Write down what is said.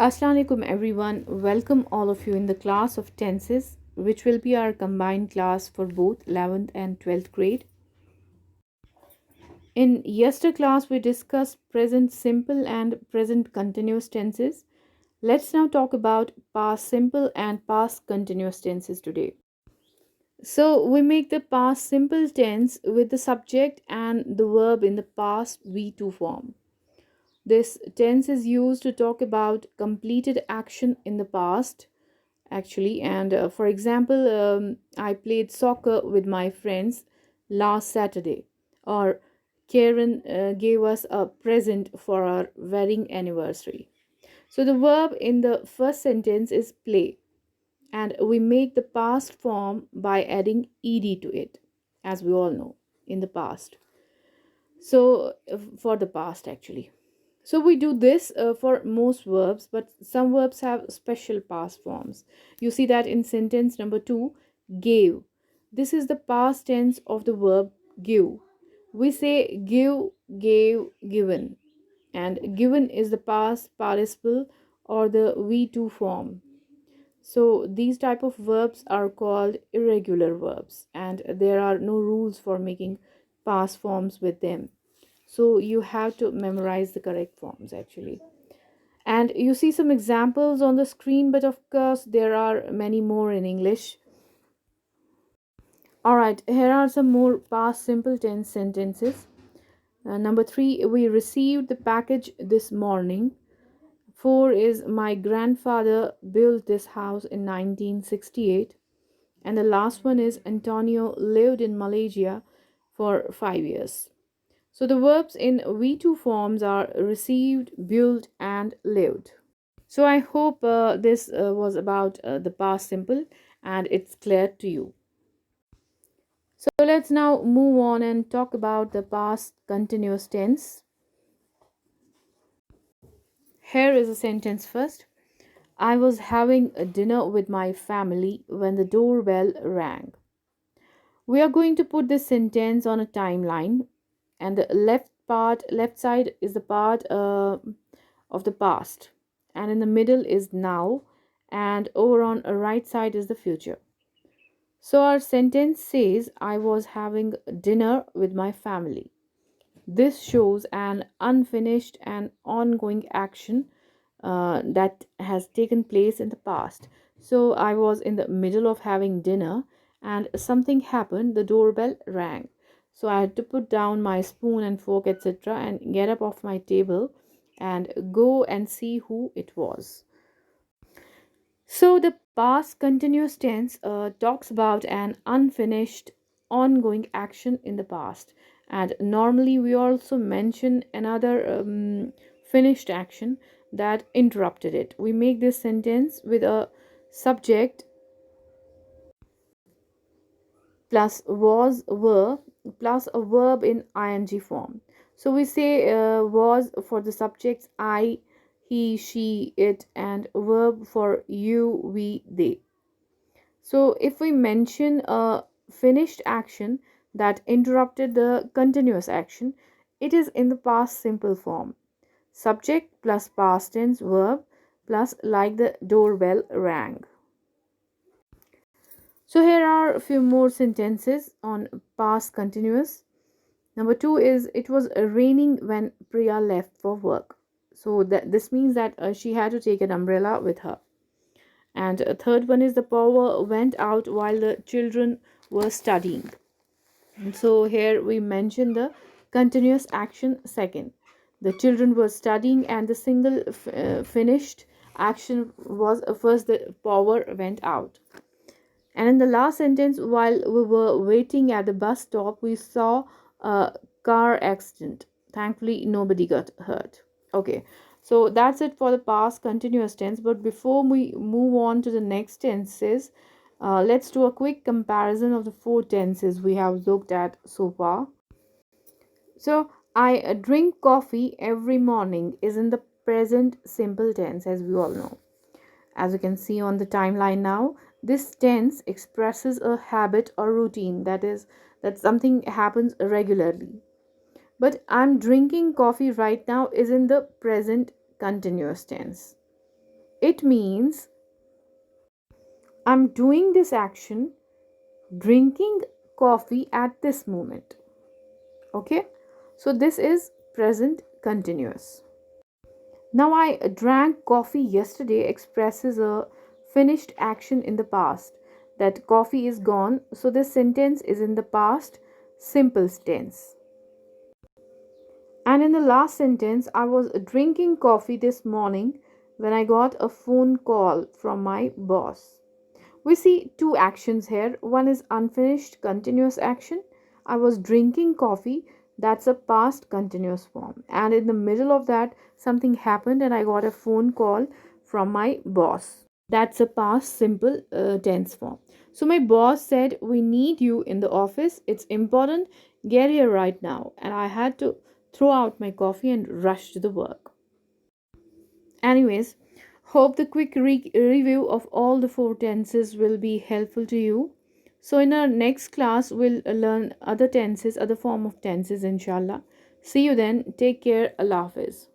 Assalamu alaikum everyone. Welcome all of you in the class of tenses, which will be our combined class for both 11th and 12th grade. In yester class, we discussed present simple and present continuous tenses. Let's now talk about past simple and past continuous tenses today. So, we make the past simple tense with the subject and the verb in the past V2 form. This tense is used to talk about completed action in the past, actually. And for example, I played soccer with my friends last Saturday, or Karen gave us a present for our wedding anniversary. So the verb in the first sentence is play, and we make the past form by adding ed to it, as we all know, in the past. So for the past, actually. So we do this for most verbs, but some verbs have special past forms. You see that in sentence number 2, gave. This is the past tense of the verb give. We say give, gave, given, and given is the past participle or the V2 form. So these type of verbs are called irregular verbs, and there are no rules for making past forms with them. So you have to memorize the correct forms, actually. And you see some examples on the screen, but of course there are many more in English. All right, here are some more past simple tense sentences. Number 3, we received the package this morning. 4 is my grandfather built this house in 1968. And the last one is Antonio lived in Malaysia for 5 years. So the verbs in V2 forms are received, built, and lived. So I hope this was about the past simple and it's clear to you. So let's now move on and talk about the past continuous tense. Here is a sentence first. I was having a dinner with my family when the doorbell rang. We are going to put this sentence on a timeline, and the left side is the part of the past, and in the middle is now, and over on the right side is the future. So our sentence says I was having dinner with my family. This shows an unfinished and ongoing action that has taken place in the past. So I was in the middle of having dinner and something happened, the doorbell rang. So I had to put down my spoon and fork, etc., and get up off my table and go and see who it was. So the past continuous tense talks about an unfinished, ongoing action in the past. And normally we also mention another finished action that interrupted it. We make this sentence with a subject plus was, were, plus a verb in ing form. So we say was for the subjects I, he, she, it, and verb for you, we, they. So if we mention a finished action that interrupted the continuous action, it is in the past simple form. Subject plus past tense verb plus like the doorbell rang. So here are a few more sentences on past continuous. Number 2 is it was raining when Priya left for work. So this means that she had to take an umbrella with her. And a third one is the power went out while the children were studying. And so here we mention the continuous action second. The children were studying and the single finished action was first the power went out. And in the last sentence, while we were waiting at the bus stop, we saw a car accident. Thankfully, nobody got hurt. Okay, so that's it for the past continuous tense. But before we move on to the next tenses, let's do a quick comparison of the four tenses we have looked at so far. So, I drink coffee every morning is in the present simple tense, as we all know. As you can see on the timeline now, this tense expresses a habit or routine, that is, that something happens regularly. But I'm drinking coffee right now is in the present continuous tense. It means I'm doing this action, drinking coffee at this moment. Okay, so this is present continuous. Now, I drank coffee yesterday expresses a finished action in the past. That coffee is gone, so this sentence is in the past simple tense. And in the last sentence, I was drinking coffee this morning when I got a phone call from my boss. We see two actions here. One is unfinished continuous action. I was drinking coffee. That's a past continuous form. And in the middle of that, something happened and I got a phone call from my boss. That's a past simple tense form. So my boss said, "We need you in the office. It's important. Get here right now." And I had to throw out my coffee and rush to the work. Anyways, hope the quick review of all the four tenses will be helpful to you. So in our next class, we'll learn other tenses, other form of tenses, inshallah. See you then. Take care. Allah Hafiz.